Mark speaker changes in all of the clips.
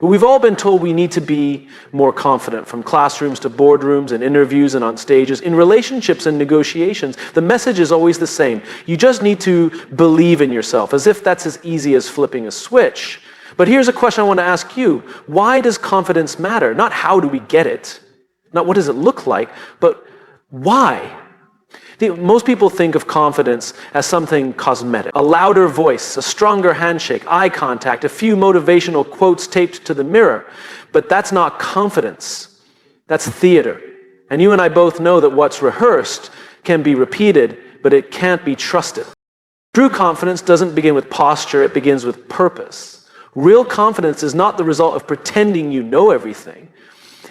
Speaker 1: But we've all been told we need to be more confident, from classrooms to boardrooms and interviews and on stages. In relationships and negotiations, the message is always the same. You just need to believe in yourself, as if that's as easy as flipping a switch. But here's a question I want to ask you. Why does confidence matter? Not how do we get it, not what does it look like, but why? Most people think of confidence as something cosmetic. A louder voice, a stronger handshake, eye contact, a few motivational quotes taped to the mirror. But that's not confidence. That's theater. And you and I both know that what's rehearsed can be repeated, but it can't be trusted. True confidence doesn't begin with posture, it begins with purpose. Real confidence is not the result of pretending you know everything.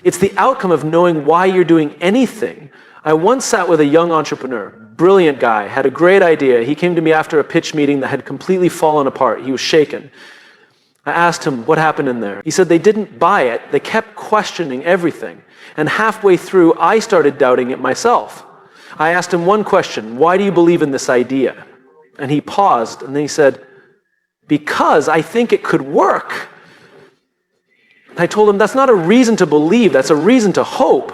Speaker 1: It's the outcome of knowing why you're doing anything. I once sat with a young entrepreneur, brilliant guy, had a great idea. He came to me after a pitch meeting that had completely fallen apart. He was shaken. I asked him, what happened in there? He said they didn't buy it. They kept questioning everything. And halfway through, I started doubting it myself. I asked him one question, why do you believe in this idea? And he paused, and then he said, because I think it could work. I told him that's not a reason to believe, that's a reason to hope.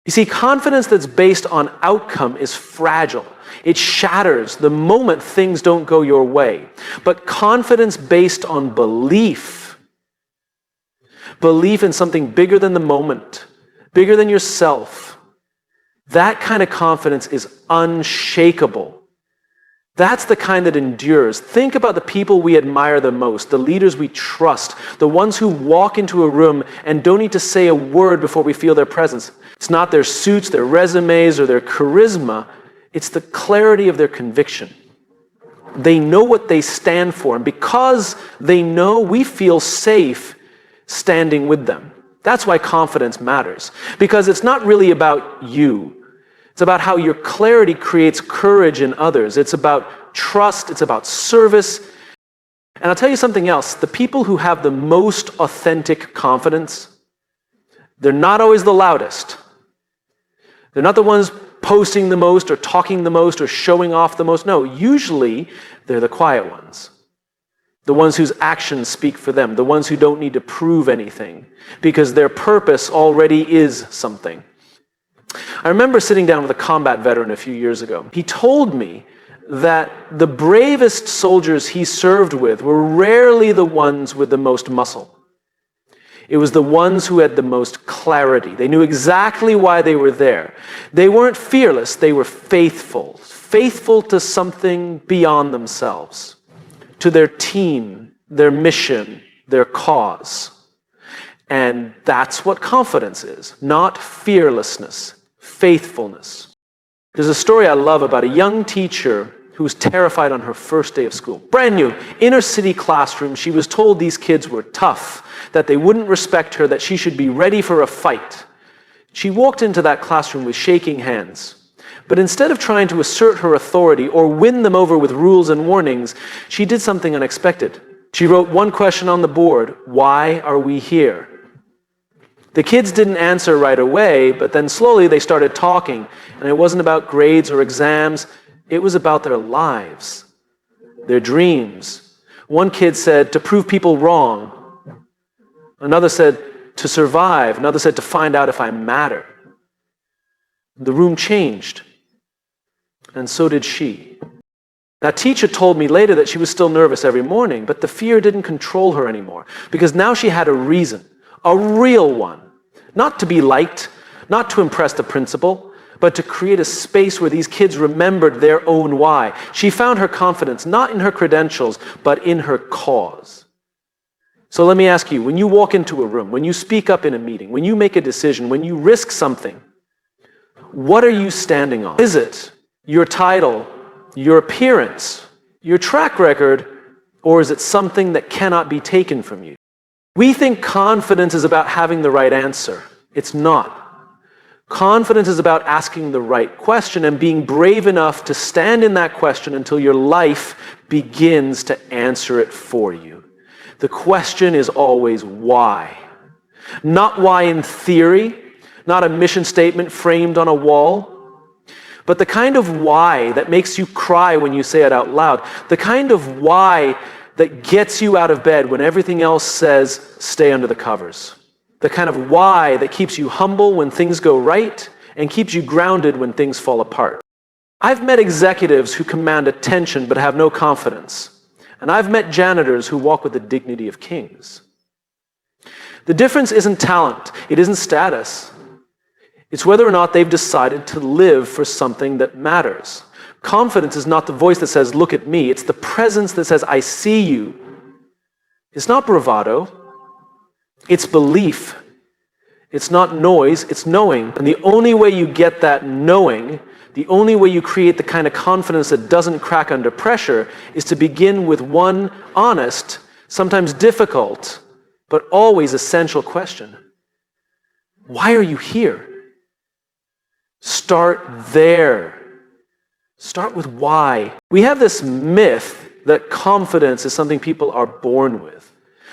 Speaker 1: You see, confidence that's based on outcome is fragile. It shatters the moment things don't go your way. But confidence based on belief in something bigger than the moment, bigger than yourself, that kind of confidence is unshakable. That's the kind that endures. Think about the people we admire the most, the leaders we trust, the ones who walk into a room and don't need to say a word before we feel their presence. It's not their suits, their resumes, or their charisma. It's the clarity of their conviction. They know what they stand for, and because they know, we feel safe standing with them. That's why confidence matters, because it's not really about you. It's about how your clarity creates courage in others. It's about trust. It's about service. And I'll tell you something else. The people who have the most authentic confidence, they're not always the loudest. They're not the ones posting the most or talking the most or showing off the most. No, usually they're the quiet ones. The ones whose actions speak for them. The ones who don't need to prove anything because their purpose already is something. I remember sitting down with a combat veteran a few years ago. He told me that the bravest soldiers he served with were rarely the ones with the most muscle. It was the ones who had the most clarity. They knew exactly why they were there. They weren't fearless, they were faithful. Faithful to something beyond themselves, to their team, their mission, their cause. And that's what confidence is, not fearlessness. Faithfulness. There's a story I love about a young teacher who was terrified on her first day of school. Brand new, inner city classroom. She was told these kids were tough, that they wouldn't respect her, that she should be ready for a fight. She walked into that classroom with shaking hands. But instead of trying to assert her authority or win them over with rules and warnings, she did something unexpected. She wrote one question on the board, why are we here? The kids didn't answer right away, but then slowly they started talking. And it wasn't about grades or exams. It was about their lives, their dreams. One kid said, to prove people wrong. Another said, to survive. Another said, to find out if I matter. The room changed. And so did she. That teacher told me later that she was still nervous every morning, but the fear didn't control her anymore. Because now she had a reason. A real one. Not to be liked, not to impress the principal, but to create a space where these kids remembered their own why. She found her confidence not in her credentials, but in her cause. So let me ask you, when you walk into a room, when you speak up in a meeting, when you make a decision, when you risk something, what are you standing on? Is it your title, your appearance, your track record, or is it something that cannot be taken from you? We think confidence is about having the right answer. It's not. Confidence is about asking the right question and being brave enough to stand in that question until your life begins to answer it for you. The question is always why. Not why in theory, not a mission statement framed on a wall, but the kind of why that makes you cry when you say it out loud. The kind of why that gets you out of bed when everything else says stay under the covers. The kind of why that keeps you humble when things go right and keeps you grounded when things fall apart. I've met executives who command attention but have no confidence. And I've met janitors who walk with the dignity of kings. The difference isn't talent. It isn't status. It's whether or not they've decided to live for something that matters. Confidence is not the voice that says, look at me. It's the presence that says, I see you. It's not bravado. It's belief. It's not noise. It's knowing. And the only way you get that knowing, the only way you create the kind of confidence that doesn't crack under pressure, is to begin with one honest, sometimes difficult, but always essential question. Why are you here? Start there. Start with why. We have this myth that confidence is something people are born with.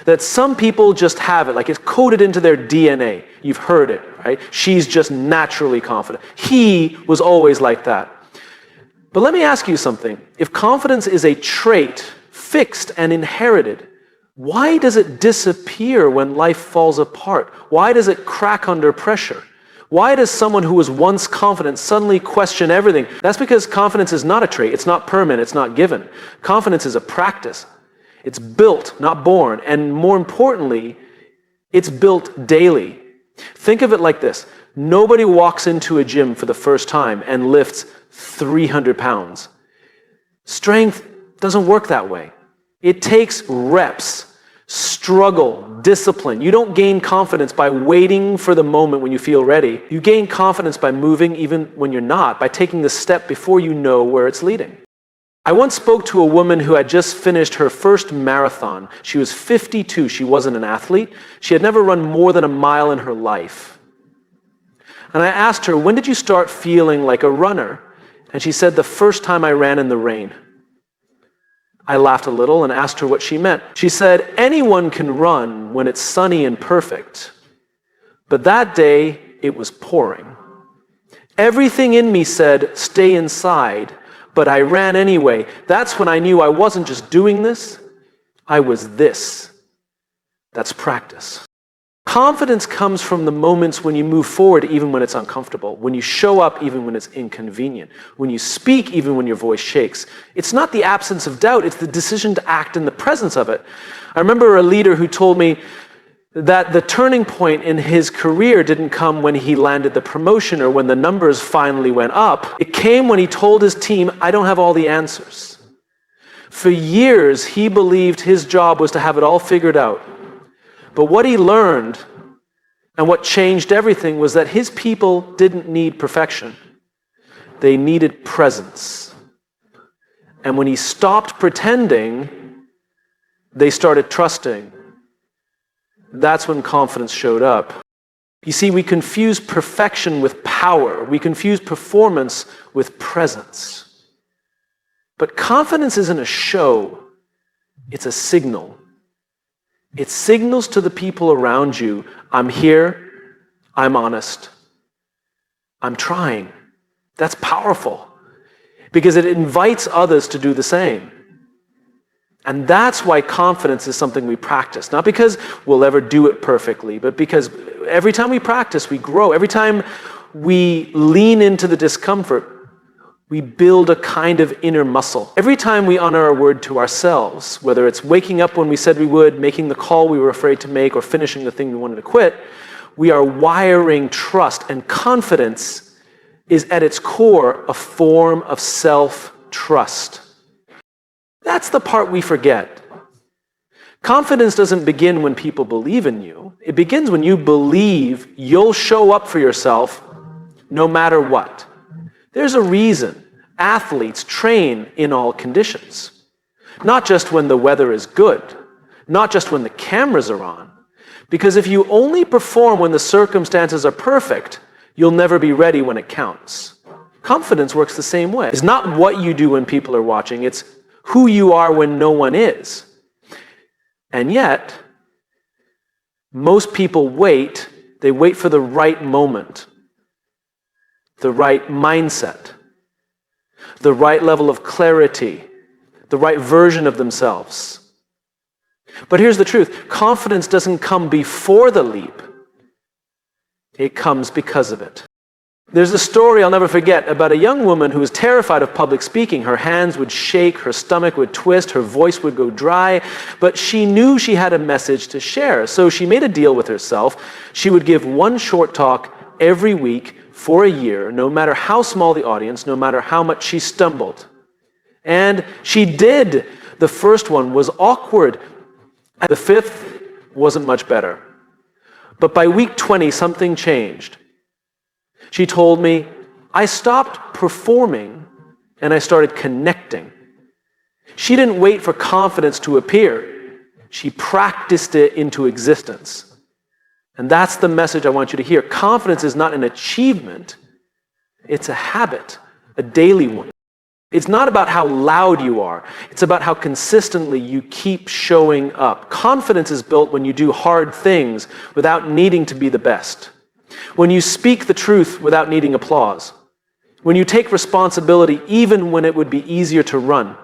Speaker 1: That some people just have it, like it's coded into their DNA. You've heard it, right? She's just naturally confident. He was always like that. But let me ask you something. If confidence is a trait, fixed and inherited, why does it disappear when life falls apart? Why does it crack under pressure? Why does someone who was once confident suddenly question everything? That's because confidence is not a trait. It's not permanent. It's not given. Confidence is a practice. It's built, not born. And more importantly, it's built daily. Think of it like this. Nobody walks into a gym for the first time and lifts 300 pounds. Strength doesn't work that way. It takes reps, struggle, discipline. You don't gain confidence by waiting for the moment when you feel ready. You gain confidence by moving even when you're not, by taking the step before you know where it's leading. I once spoke to a woman who had just finished her first marathon. She was 52. She wasn't an athlete. She had never run more than a mile in her life. And I asked her, when did you start feeling like a runner? And she said, the first time I ran in the rain. I laughed a little and asked her what she meant. She said, anyone can run when it's sunny and perfect. But that day, it was pouring. Everything in me said, stay inside. But I ran anyway. That's when I knew I wasn't just doing this, I was this. That's practice. Confidence comes from the moments when you move forward even when it's uncomfortable, when you show up even when it's inconvenient, when you speak even when your voice shakes. It's not the absence of doubt, it's the decision to act in the presence of it. I remember a leader who told me that the turning point in his career didn't come when he landed the promotion or when the numbers finally went up. It came when he told his team, I don't have all the answers. For years, he believed his job was to have it all figured out. But what he learned and what changed everything was that his people didn't need perfection. They needed presence. And when he stopped pretending, they started trusting. That's when confidence showed up. You see, we confuse perfection with power. We confuse performance with presence. But confidence isn't a show. It's a signal. It signals to the people around you, I'm here, I'm honest, I'm trying. That's powerful because it invites others to do the same. And that's why confidence is something we practice. Not because we'll ever do it perfectly, but because every time we practice, we grow. Every time we lean into the discomfort, we build a kind of inner muscle. Every time we honor our word to ourselves, whether it's waking up when we said we would, making the call we were afraid to make, or finishing the thing we wanted to quit, we are wiring trust. And confidence is at its core a form of self-trust. That's the part we forget. Confidence doesn't begin when people believe in you. It begins when you believe you'll show up for yourself no matter what. There's a reason athletes train in all conditions. Not just when the weather is good, not just when the cameras are on. Because if you only perform when the circumstances are perfect, you'll never be ready when it counts. Confidence works the same way. It's not what you do when people are watching, it's who you are when no one is. And yet, most people wait. They wait for the right moment, the right mindset, the right level of clarity, the right version of themselves. But here's the truth. Confidence doesn't come before the leap. It comes because of it. There's a story I'll never forget about a young woman who was terrified of public speaking. Her hands would shake, her stomach would twist, her voice would go dry, but she knew she had a message to share. So she made a deal with herself. She would give one short talk every week for a year, no matter how small the audience, no matter how much she stumbled. And she did. The first one was awkward. The fifth wasn't much better. But by week 20, something changed. She told me, I stopped performing and I started connecting. She didn't wait for confidence to appear. She practiced it into existence. And that's the message I want you to hear. Confidence is not an achievement. It's a habit, a daily one. It's not about how loud you are. It's about how consistently you keep showing up. Confidence is built when you do hard things without needing to be the best. When you speak the truth without needing applause. When you take responsibility even when it would be easier to run.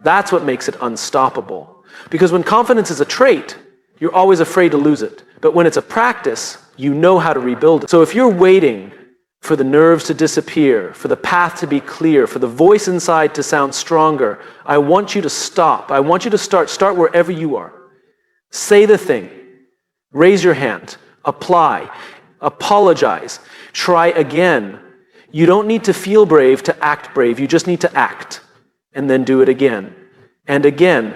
Speaker 1: That's what makes it unstoppable. Because when confidence is a trait, you're always afraid to lose it. But when it's a practice, you know how to rebuild it. So if you're waiting for the nerves to disappear, for the path to be clear, for the voice inside to sound stronger, I want you to stop. I want you to start wherever you are. Say the thing. Raise your hand. Apply. Apologize. Try again. You don't need to feel brave to act brave. You just need to act. And then do it again. And again.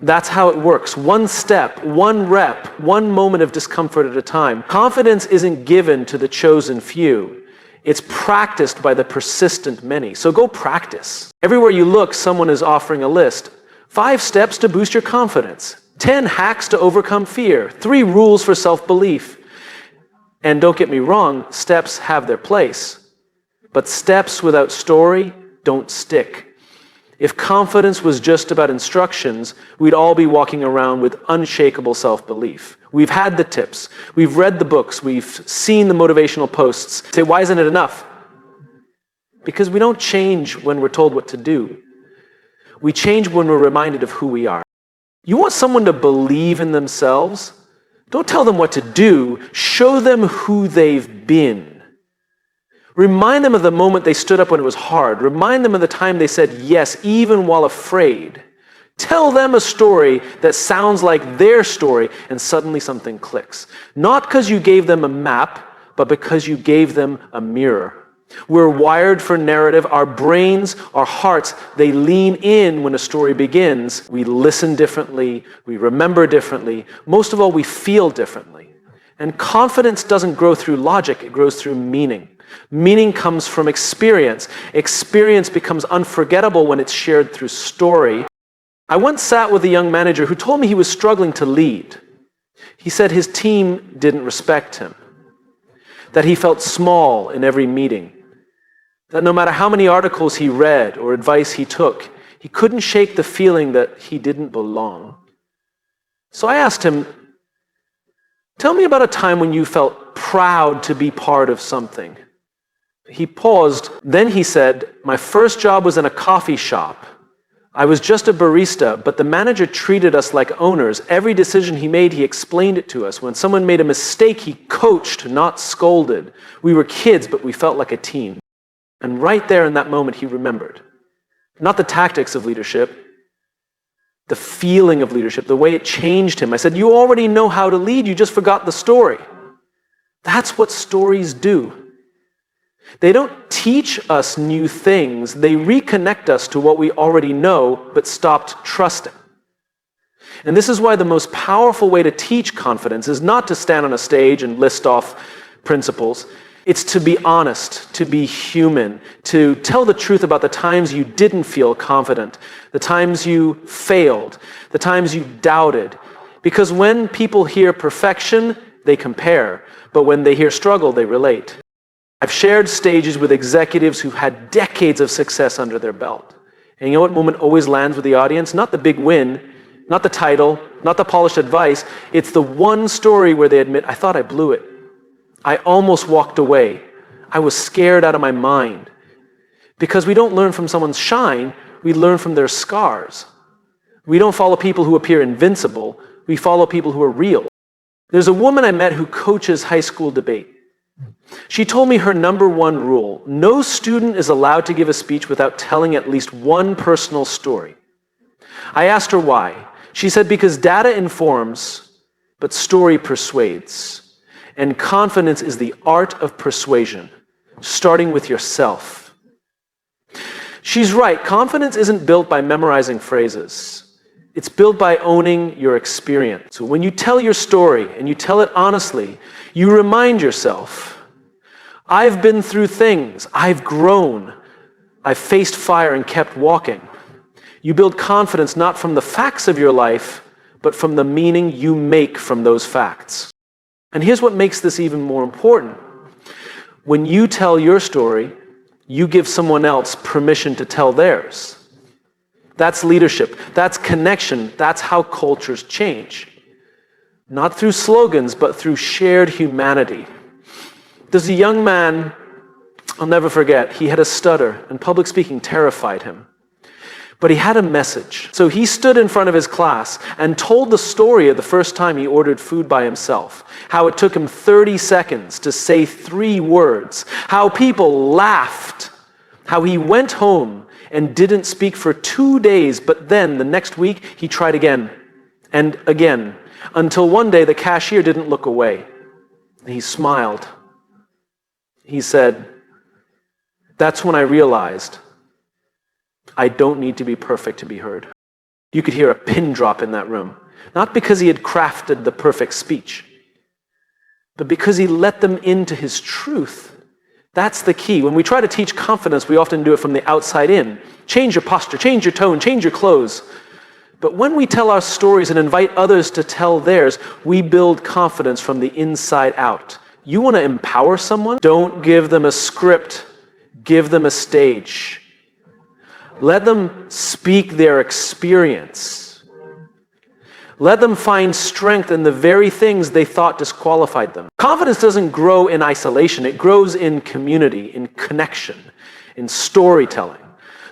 Speaker 1: That's how it works. One step, one rep, one moment of discomfort at a time. Confidence isn't given to the chosen few. It's practiced by the persistent many. So go practice. Everywhere you look, someone is offering a list. 5 steps to boost your confidence. 10 hacks to overcome fear. 3 rules for self-belief. And don't get me wrong, steps have their place. But steps without story don't stick. If confidence was just about instructions, we'd all be walking around with unshakable self-belief. We've had the tips. We've read the books. We've seen the motivational posts. Say, why isn't it enough? Because we don't change when we're told what to do. We change when we're reminded of who we are. You want someone to believe in themselves? Don't tell them what to do. Show them who they've been. Remind them of the moment they stood up when it was hard. Remind them of the time they said yes, even while afraid. Tell them a story that sounds like their story, and suddenly something clicks. Not because you gave them a map, but because you gave them a mirror. We're wired for narrative. Our brains, our hearts, they lean in when a story begins. We listen differently. We remember differently. Most of all, we feel differently. And confidence doesn't grow through logic. It grows through meaning. Meaning comes from experience. Experience becomes unforgettable when it's shared through story. I once sat with a young manager who told me he was struggling to lead. He said his team didn't respect him, that he felt small in every meeting, that no matter how many articles he read or advice he took, he couldn't shake the feeling that he didn't belong. So I asked him, tell me about a time when you felt proud to be part of something. He paused, then he said, my first job was in a coffee shop. I was just a barista, but the manager treated us like owners. Every decision he made, he explained it to us. When someone made a mistake, he coached, not scolded. We were kids, but we felt like a team. And right there in that moment, he remembered. Not the tactics of leadership, the feeling of leadership, the way it changed him. I said, you already know how to lead, you just forgot the story. That's what stories do. They don't teach us new things. They reconnect us to what we already know, but stopped trusting. And this is why the most powerful way to teach confidence is not to stand on a stage and list off principles. It's to be honest, to be human, to tell the truth about the times you didn't feel confident, the times you failed, the times you doubted. Because when people hear perfection, they compare. But when they hear struggle, they relate. I've shared stages with executives who had decades of success under their belt. And you know what moment always lands with the audience? Not the big win, not the title, not the polished advice. It's the one story where they admit, I thought I blew it. I almost walked away. I was scared out of my mind. Because we don't learn from someone's shine, we learn from their scars. We don't follow people who appear invincible. We follow people who are real. There's a woman I met who coaches high school debate. She told me her number one rule: no student is allowed to give a speech without telling at least one personal story. I asked her why. She said, because data informs, but story persuades. And confidence is the art of persuasion, starting with yourself. She's right. Confidence isn't built by memorizing phrases. It's built by owning your experience. So when you tell your story and you tell it honestly, you remind yourself, I've been through things, I've grown, I've faced fire and kept walking. You build confidence not from the facts of your life, but from the meaning you make from those facts. And here's what makes this even more important. When you tell your story, you give someone else permission to tell theirs. That's leadership. That's connection. That's how cultures change. Not through slogans, but through shared humanity. There's a young man, I'll never forget, he had a stutter, and public speaking terrified him. But he had a message. So he stood in front of his class and told the story of the first time he ordered food by himself. How it took him 30 seconds to say 3 words. How people laughed. How he went home and didn't speak for 2 days, but then the next week he tried again and again, until one day the cashier didn't look away. He smiled. He said, that's when I realized I don't need to be perfect to be heard. You could hear a pin drop in that room, not because he had crafted the perfect speech, but because he let them into his truth. That's the key. When we try to teach confidence, we often do it from the outside in. Change your posture, change your tone, change your clothes. But when we tell our stories and invite others to tell theirs, we build confidence from the inside out. You want to empower someone? Don't give them a script. Give them a stage. Let them speak their experience. Let them find strength in the very things they thought disqualified them. Confidence doesn't grow in isolation. It grows in community, in connection, in storytelling.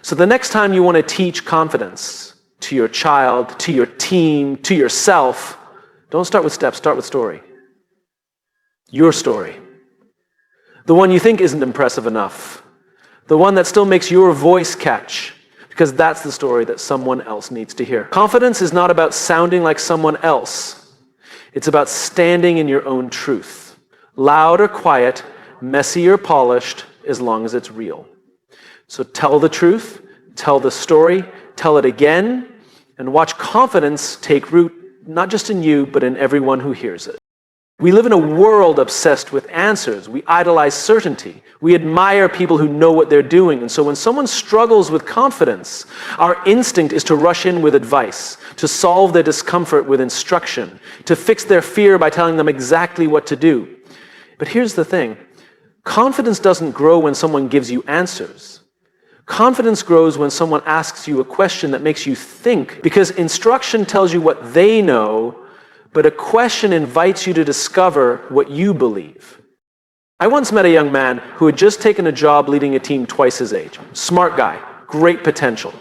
Speaker 1: So the next time you want to teach confidence to your child, to your team, to yourself, don't start with steps, start with story. Your story. The one you think isn't impressive enough. The one that still makes your voice catch. Because that's the story that someone else needs to hear. Confidence is not about sounding like someone else. It's about standing in your own truth. Loud or quiet, messy or polished, as long as it's real. So tell the truth, tell the story, tell it again, and watch confidence take root, not just in you, but in everyone who hears it. We live in a world obsessed with answers. We idolize certainty. We admire people who know what they're doing. And so when someone struggles with confidence, our instinct is to rush in with advice, to solve their discomfort with instruction, to fix their fear by telling them exactly what to do. But here's the thing. Confidence doesn't grow when someone gives you answers. Confidence grows when someone asks you a question that makes you think, because instruction tells you what they know, but a question invites you to discover what you believe. I once met a young man who had just taken a job leading a team twice his age. Smart guy, great potential.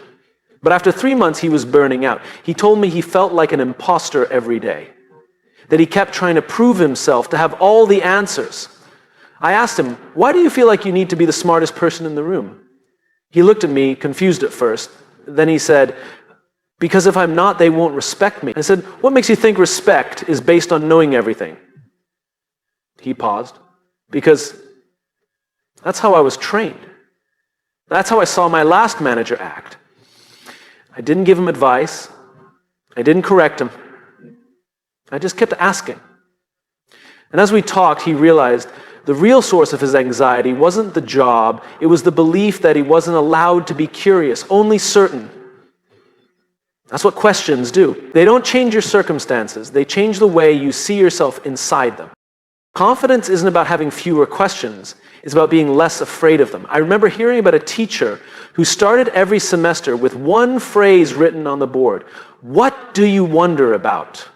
Speaker 1: But after 3 months, he was burning out. He told me he felt like an imposter every day, that he kept trying to prove himself, to have all the answers. I asked him, why do you feel like you need to be the smartest person in the room? He looked at me, confused at first. Then he said, because if I'm not, they won't respect me. I said, what makes you think respect is based on knowing everything? He paused. Because that's how I was trained. That's how I saw my last manager act. I didn't give him advice. I didn't correct him. I just kept asking. And as we talked, he realized the real source of his anxiety wasn't the job. It was the belief that he wasn't allowed to be curious, only certain. That's what questions do. They don't change your circumstances. They change the way you see yourself inside them. Confidence isn't about having fewer questions. It's about being less afraid of them. I remember hearing about a teacher who started every semester with one phrase written on the board. What do you wonder about?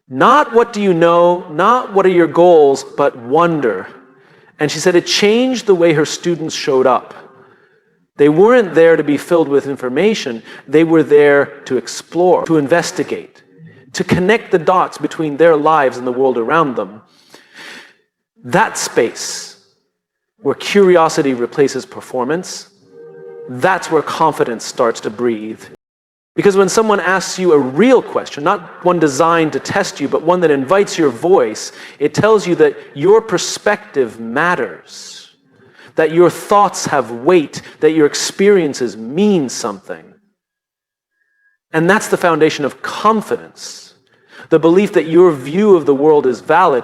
Speaker 1: Not what do you know, not what are your goals, but wonder. And she said it changed the way her students showed up. They weren't there to be filled with information. They were there to explore, to investigate, to connect the dots between their lives and the world around them. That space where curiosity replaces performance, that's where confidence starts to breathe. Because when someone asks you a real question, not one designed to test you, but one that invites your voice, it tells you that your perspective matters, that your thoughts have weight, that your experiences mean something. And that's the foundation of confidence, the belief that your view of the world is valid.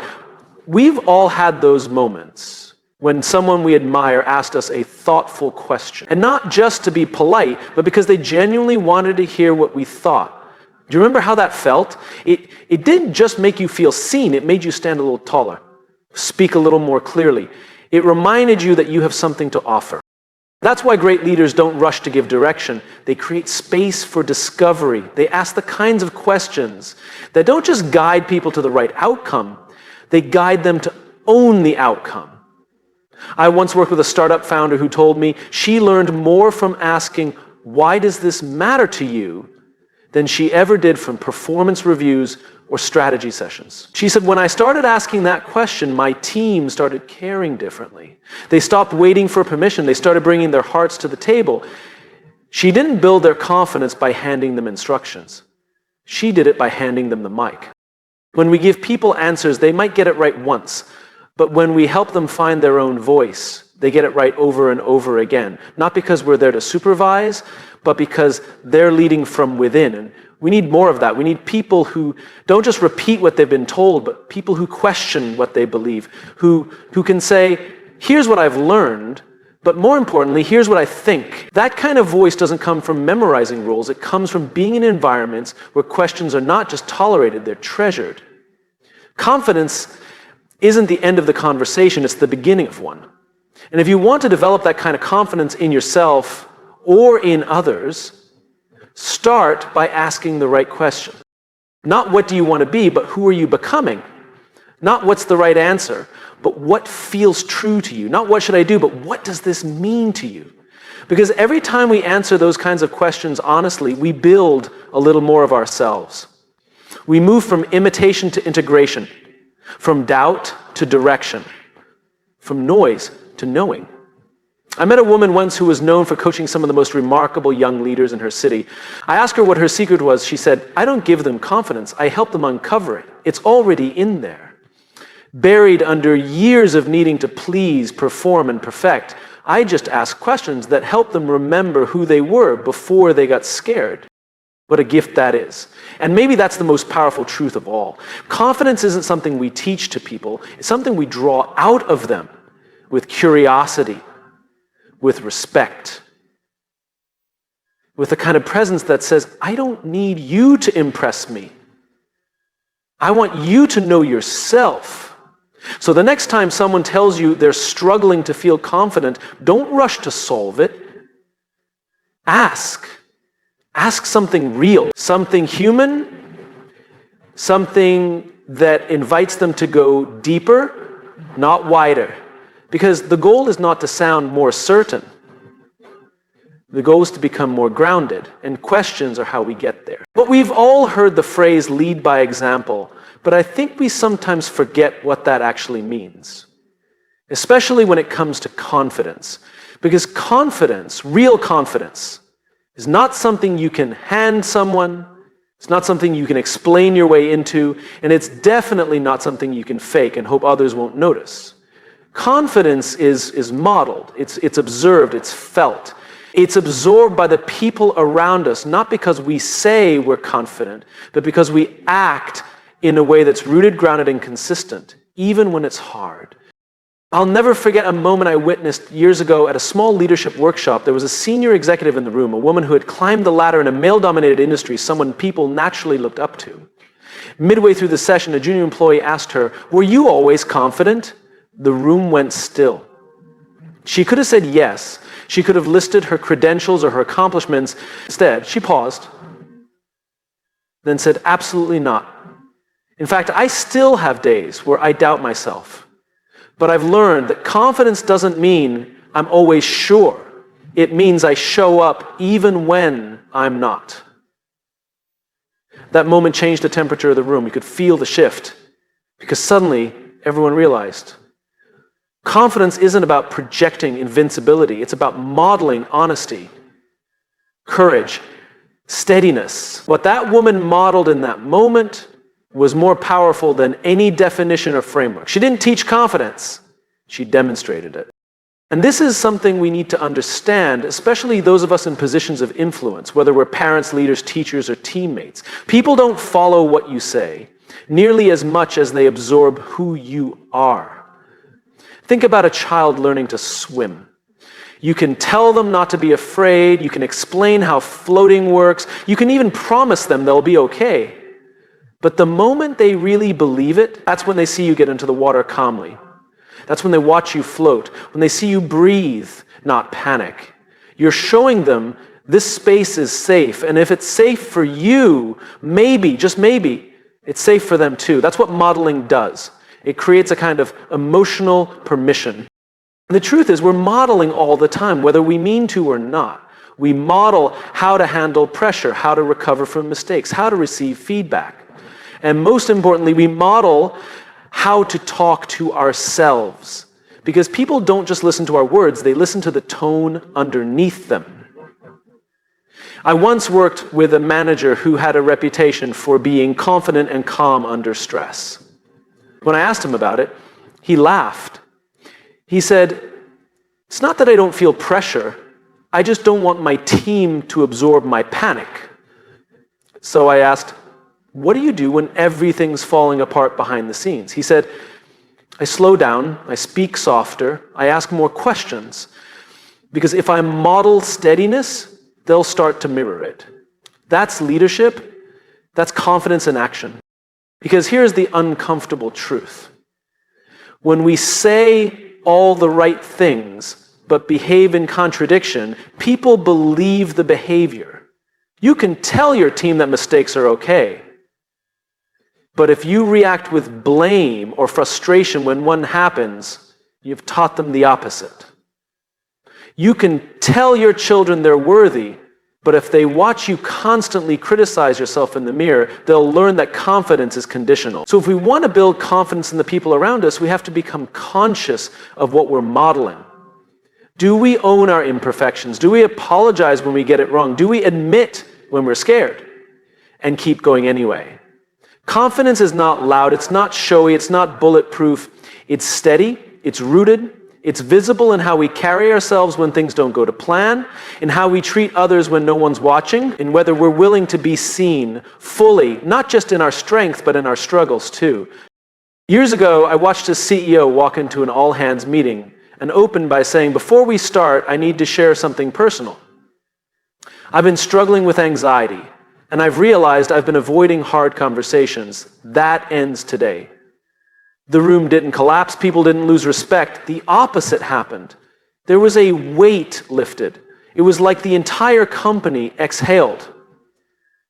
Speaker 1: We've all had those moments when someone we admire asked us a thoughtful question. And not just to be polite, but because they genuinely wanted to hear what we thought. Do you remember how that felt? It didn't just make you feel seen, it made you stand a little taller, speak a little more clearly. It reminded you that you have something to offer. That's why great leaders don't rush to give direction. They create space for discovery. They ask the kinds of questions that don't just guide people to the right outcome, they guide them to own the outcome. I once worked with a startup founder who told me she learned more from asking, "Why does this matter to you?" than she ever did from performance reviews or strategy sessions. She said, "When I started asking that question, my team started caring differently. They stopped waiting for permission. They started bringing their hearts to the table." She didn't build their confidence by handing them instructions. She did it by handing them the mic. When we give people answers, they might get it right once. But when we help them find their own voice, they get it right over and over again. Not because we're there to supervise, but because they're leading from within. And we need more of that. We need people who don't just repeat what they've been told, but people who question what they believe, who can say, "Here's what I've learned, but more importantly, here's what I think." That kind of voice doesn't come from memorizing rules. It comes from being in environments where questions are not just tolerated, they're treasured. Confidence isn't the end of the conversation, it's the beginning of one. And if you want to develop that kind of confidence in yourself or in others, start by asking the right question. Not what do you want to be, but who are you becoming? Not what's the right answer, but what feels true to you. Not what should I do, but what does this mean to you? Because every time we answer those kinds of questions honestly, we build a little more of ourselves. We move from imitation to integration, from doubt to direction, from noise to knowing. I met a woman once who was known for coaching some of the most remarkable young leaders in her city. I asked her what her secret was. She said, "I don't give them confidence. I help them uncover it. It's already in there. Buried under years of needing to please, perform, and perfect, I just ask questions that help them remember who they were before they got scared." What a gift that is. And maybe that's the most powerful truth of all. Confidence isn't something we teach to people. It's something we draw out of them with curiosity, with respect, with the kind of presence that says, "I don't need you to impress me. I want you to know yourself." So the next time someone tells you they're struggling to feel confident, don't rush to solve it. Ask. Ask something real, something human, something that invites them to go deeper, not wider. Because the goal is not to sound more certain. The goal is to become more grounded, and questions are how we get there. But we've all heard the phrase lead by example, but I think we sometimes forget what that actually means, especially when it comes to confidence. Because confidence, real confidence, is not something you can hand someone, it's not something you can explain your way into, and it's definitely not something you can fake and hope others won't notice. Confidence is modeled, it's observed, it's felt. It's absorbed by the people around us, not because we say we're confident, but because we act in a way that's rooted, grounded, and consistent, even when it's hard. I'll never forget a moment I witnessed years ago at a small leadership workshop. There was a senior executive in the room, a woman who had climbed the ladder in a male-dominated industry, someone people naturally looked up to. Midway through the session, a junior employee asked her, "Were you always confident?" The room went still. She could have said yes. She could have listed her credentials or her accomplishments. Instead, she paused, then said, "Absolutely not. In fact, I still have days where I doubt myself. But I've learned that confidence doesn't mean I'm always sure. It means I show up even when I'm not. That moment changed the temperature of the room. You could feel the shift because suddenly everyone realized confidence isn't about projecting invincibility. It's about modeling honesty, courage, steadiness. What that woman modeled in that moment was more powerful than any definition or framework. She didn't teach confidence. She demonstrated it. And this is something we need to understand, especially those of us in positions of influence, whether we're parents, leaders, teachers, or teammates. People don't follow what you say nearly as much as they absorb who you are. Think about a child learning to swim. You can tell them not to be afraid. You can explain how floating works. You can even promise them they'll be okay. But the moment they really believe it, that's when they see you get into the water calmly. That's when they watch you float, when they see you breathe, not panic. You're showing them this space is safe, and if it's safe for you, maybe, just maybe, it's safe for them too. That's what modeling does. It creates a kind of emotional permission. And the truth is, we're modeling all the time, whether we mean to or not. We model how to handle pressure, how to recover from mistakes, how to receive feedback. And most importantly, we model how to talk to ourselves. Because people don't just listen to our words, they listen to the tone underneath them. I once worked with a manager who had a reputation for being confident and calm under stress. When I asked him about it, he laughed. He said, "It's not that I don't feel pressure, I just don't want my team to absorb my panic." So I asked, "What do you do when everything's falling apart behind the scenes?" He said, "I slow down, I speak softer, I ask more questions, because if I model steadiness, they'll start to mirror it." That's leadership, that's confidence in action. Because here's the uncomfortable truth. When we say all the right things, but behave in contradiction, people believe the behavior. You can tell your team that mistakes are okay. But if you react with blame or frustration when one happens, you've taught them the opposite. You can tell your children they're worthy, but if they watch you constantly criticize yourself in the mirror, they'll learn that confidence is conditional. So if we want to build confidence in the people around us, we have to become conscious of what we're modeling. Do we own our imperfections? Do we apologize when we get it wrong? Do we admit when we're scared and keep going anyway? Confidence is not loud, it's not showy, it's not bulletproof. It's steady, it's rooted, it's visible in how we carry ourselves when things don't go to plan, in how we treat others when no one's watching, in whether we're willing to be seen fully, not just in our strength, but in our struggles too. Years ago, I watched a CEO walk into an all-hands meeting and open by saying, "Before we start, I need to share something personal. I've been struggling with anxiety, and I've realized I've been avoiding hard conversations. That ends today." The room didn't collapse, people didn't lose respect. The opposite happened. There was a weight lifted. It was like the entire company exhaled.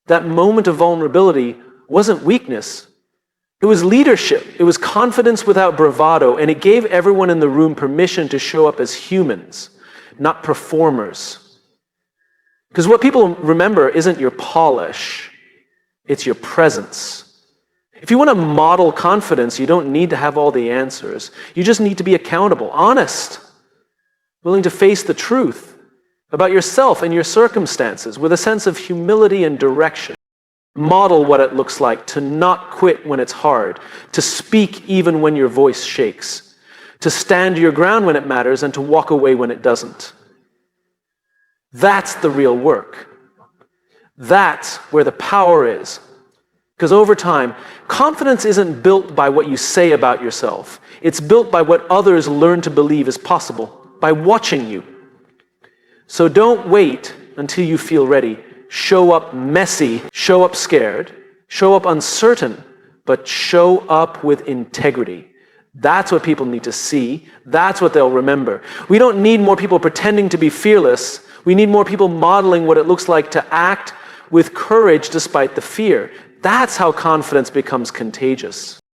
Speaker 1: That moment of vulnerability wasn't weakness. It was leadership. It was confidence without bravado, and it gave everyone in the room permission to show up as humans, not performers. Because what people remember isn't your polish, it's your presence. If you want to model confidence, you don't need to have all the answers. You just need to be accountable, honest, willing to face the truth about yourself and your circumstances with a sense of humility and direction. Model what it looks like to not quit when it's hard, to speak even when your voice shakes, to stand your ground when it matters and to walk away when it doesn't. That's the real work. That's where the power is. Because over time, confidence isn't built by what you say about yourself. It's built by what others learn to believe is possible, by watching you. So don't wait until you feel ready. Show up messy, show up scared, show up uncertain, but show up with integrity. That's what people need to see. That's what they'll remember. We don't need more people pretending to be fearless. We need more people modeling what it looks like to act with courage despite the fear. That's how confidence becomes contagious.